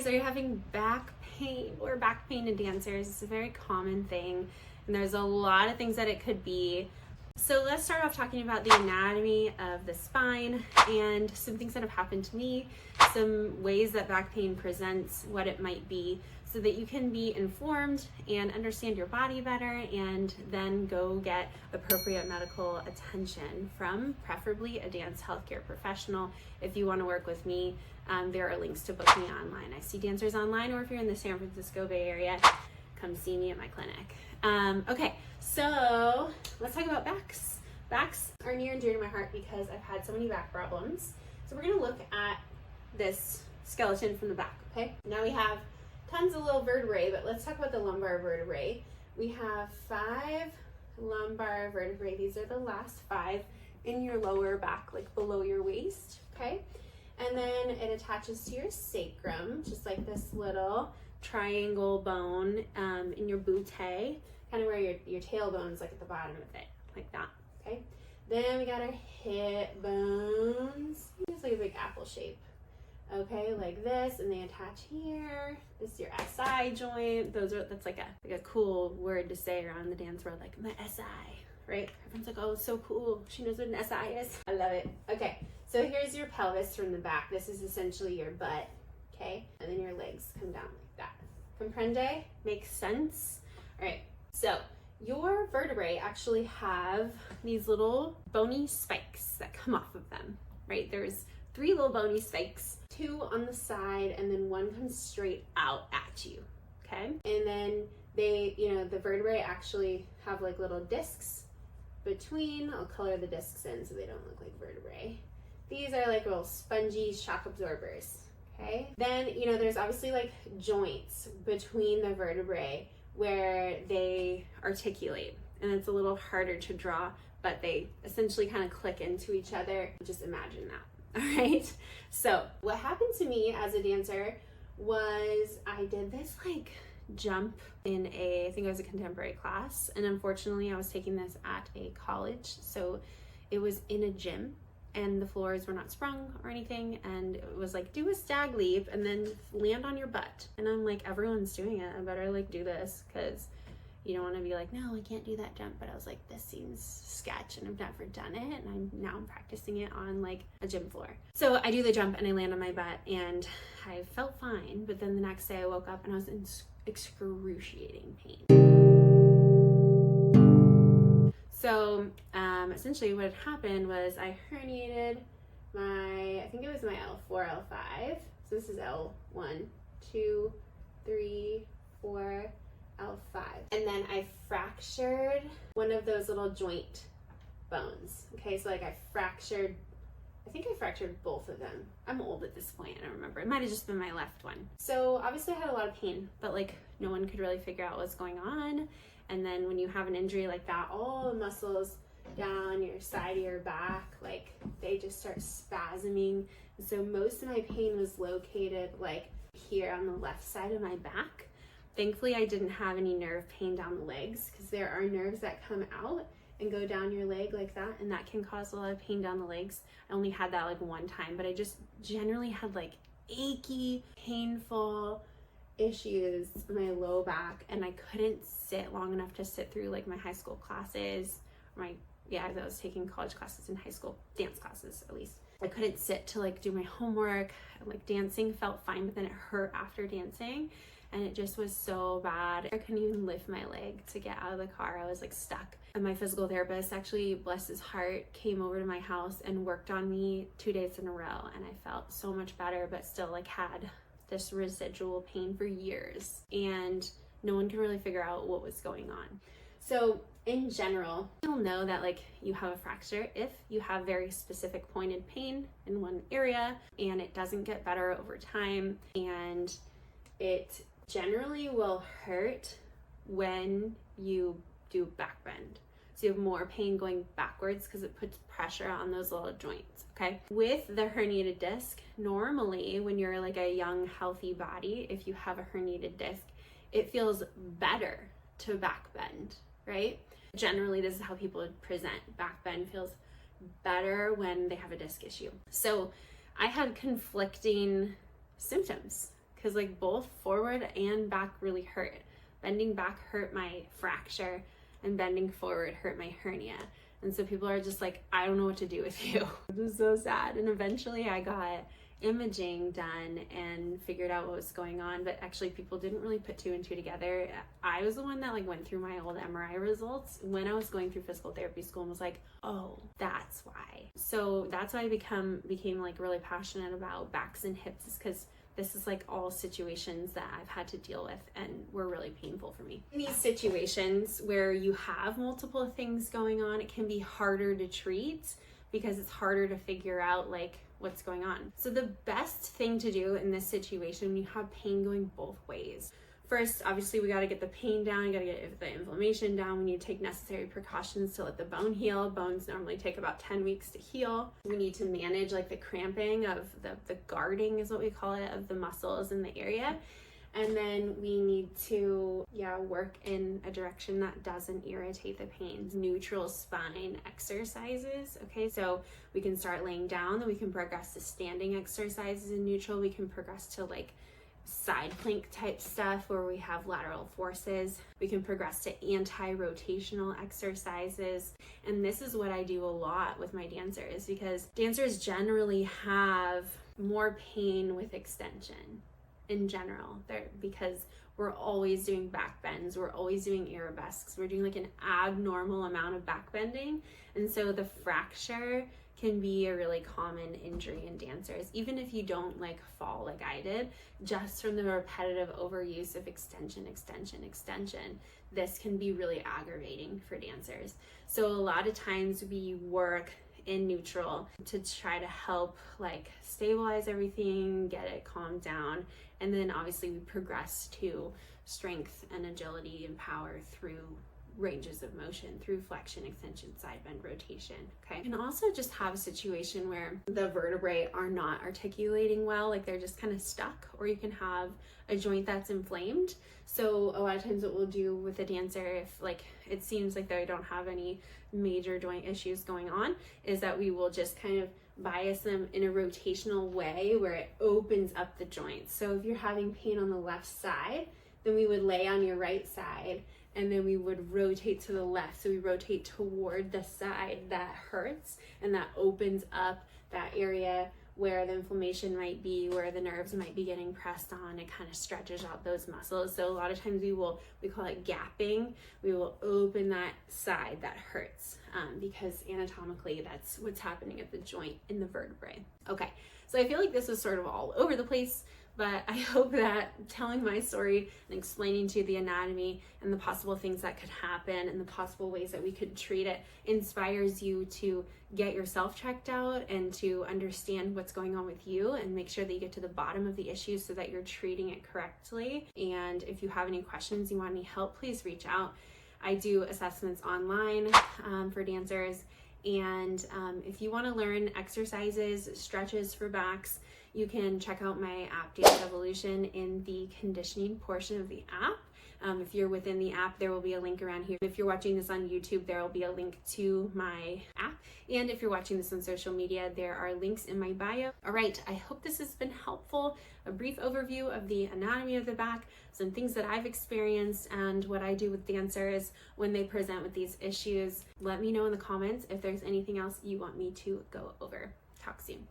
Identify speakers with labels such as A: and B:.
A: guys, are you having back pain or back pain in dancers? It's a very common thing, and there's a lot of things that it could be. So let's start off talking about the anatomy of the spine and some things that have happened to me, some ways that back pain presents, what it might be, so that you can be informed and understand your body better and then go get appropriate medical attention from preferably a dance healthcare professional. If you want to work with me, there are links to book me online. I see dancers online, or if you're in the San Francisco Bay Area, come see me at my clinic. Okay, so let's talk about backs. Backs are near and dear to my heart because I've had so many back problems. So we're gonna look at this skeleton from the back, okay? Now we have tons of little vertebrae, but let's talk about the lumbar vertebrae. We have 5 lumbar vertebrae. These are the last 5 in your lower back, like below your waist, okay? And then it attaches to your sacrum, just like this little triangle bone in your butte, kind of where your tailbone's like at the bottom of it, like that, okay? Then we got our hip bones. It's like a big apple shape, okay, like this, and they attach here. This is your SI joint. That's like a cool word to say around the dance world, like my SI, right? Everyone's like, oh, it's so cool. She knows what an SI is. I love it. Okay, so here's your pelvis from the back. This is essentially your butt, okay? And then your legs come down like that. Comprende? Makes sense? All right, so your vertebrae actually have these little bony spikes that come off of them, right? There's 3 little bony spikes, 2 on the side, and then 1 comes straight out at you, okay? And then they, the vertebrae actually have like little discs between. I'll color the discs in so they don't look like vertebrae. These are like little spongy shock absorbers, okay? Then, there's obviously like joints between the vertebrae where they articulate, and it's a little harder to draw, but they essentially kind of click into each other. Just imagine that. All right, so what happened to me as a dancer was I did this like jump in I think it was a contemporary class, and unfortunately I was taking this at a college, so it was in a gym and the floors were not sprung or anything, and it was like, do a stag leap and then land on your butt, and I'm like, everyone's doing it, I better like do this, because you don't want to be like, no, I can't do that jump. But I was like, this seems sketch, and I've never done it, and I'm practicing it on like a gym floor. So I do the jump and I land on my butt, and I felt fine. But then the next day I woke up and I was in excruciating pain. So essentially what had happened was I herniated I think it was my L4, L5. So this is L1, 2, 3, 4, L5. And then I fractured one of those little joint bones. Okay, so like I fractured both of them. I'm old at this point, I don't remember. It might have just been my left one. So obviously I had a lot of pain, but like no one could really figure out what's going on. And then when you have an injury like that, all the muscles down your side of your back, like they just start spasming. And so most of my pain was located like here on the left side of my back. Thankfully, I didn't have any nerve pain down the legs, because there are nerves that come out and go down your leg like that, and that can cause a lot of pain down the legs. I only had that like one time, but I just generally had like achy, painful issues in my low back, and I couldn't sit long enough to sit through like my high school classes. I was taking college classes in high school, dance classes at least. I couldn't sit to like do my homework. Like dancing felt fine, but then it hurt after dancing. And it just was so bad. I couldn't even lift my leg to get out of the car. I was like stuck. And my physical therapist, actually, bless his heart, came over to my house and worked on me 2 days in a row. And I felt so much better, but still like had this residual pain for years. And no one could really figure out what was going on. So in general, you'll know that like you have a fracture if you have very specific pointed pain in one area and it doesn't get better over time, and it generally will hurt when you do back bend. So you have more pain going backwards because it puts pressure on those little joints, okay? With the herniated disc, normally when you're like a young, healthy body, if you have a herniated disc, it feels better to back bend, right? Generally, this is how people present. Back bend feels better when they have a disc issue. So I had conflicting symptoms, because like both forward and back really hurt. Bending back hurt my fracture, and bending forward hurt my hernia. And so people are just like, I don't know what to do with you. It was so sad. And eventually I got imaging done and figured out what was going on, but actually people didn't really put two and two together. I was the one that like went through my old MRI results when I was going through physical therapy school and was like, oh, that's why. So that's why I became like really passionate about backs and hips, is because this is like all situations that I've had to deal with and were really painful for me. In these situations where you have multiple things going on, it can be harder to treat because it's harder to figure out like what's going on. So the best thing to do in this situation when you have pain going both ways, first, obviously we got to get the pain down, you got to get the inflammation down. We need to take necessary precautions to let the bone heal. Bones normally take about 10 weeks to heal. We need to manage like the cramping of the guarding is what we call it, of the muscles in the area. And then we need to, work in a direction that doesn't irritate the pain. Neutral spine exercises, okay? So we can start laying down, then we can progress to standing exercises in neutral. We can progress to like side plank type stuff where we have lateral forces. We can progress to anti-rotational exercises. And this is what I do a lot with my dancers, because dancers generally have more pain with extension in general, because we're always doing back bends, we're always doing arabesques, we're doing like an abnormal amount of back bending, and so the fracture can be a really common injury in dancers, even if you don't like fall like I did, just from the repetitive overuse of extension. This can be really aggravating for dancers. So a lot of times we work in neutral to try to help like stabilize everything, get it calmed down, and then obviously we progress to strength and agility and power through ranges of motion, through flexion, extension, side bend, rotation. Okay, you can also just have a situation where the vertebrae are not articulating well, like they're just kind of stuck, or you can have a joint that's inflamed. So a lot of times what we'll do with a dancer, if like it seems like they don't have any major joint issues going on, is that we will just kind of bias them in a rotational way where it opens up the joints. So if you're having pain on the left side, then we would lay on your right side and then we would rotate to the left. So we rotate toward the side that hurts, and that opens up that area where the inflammation might be, where the nerves might be getting pressed on. It kind of stretches out those muscles. So a lot of times we call it gapping. We will open that side that hurts because anatomically that's what's happening at the joint in the vertebrae. Okay, so I feel like this was sort of all over the place, but I hope that telling my story and explaining to you the anatomy and the possible things that could happen and the possible ways that we could treat it inspires you to get yourself checked out and to understand what's going on with you and make sure that you get to the bottom of the issue so that you're treating it correctly. And if you have any questions, you want any help, please reach out. I do assessments online for dancers. And if you want to learn exercises, stretches for backs, you can check out my app, Dance Evolution, in the conditioning portion of the app. If you're within the app, there will be a link around here. If you're watching this on YouTube, there will be a link to my app. And if you're watching this on social media, there are links in my bio. All right, I hope this has been helpful. A brief overview of the anatomy of the back, some things that I've experienced, and what I do with dancers when they present with these issues. Let me know in the comments if there's anything else you want me to go over. Talk soon.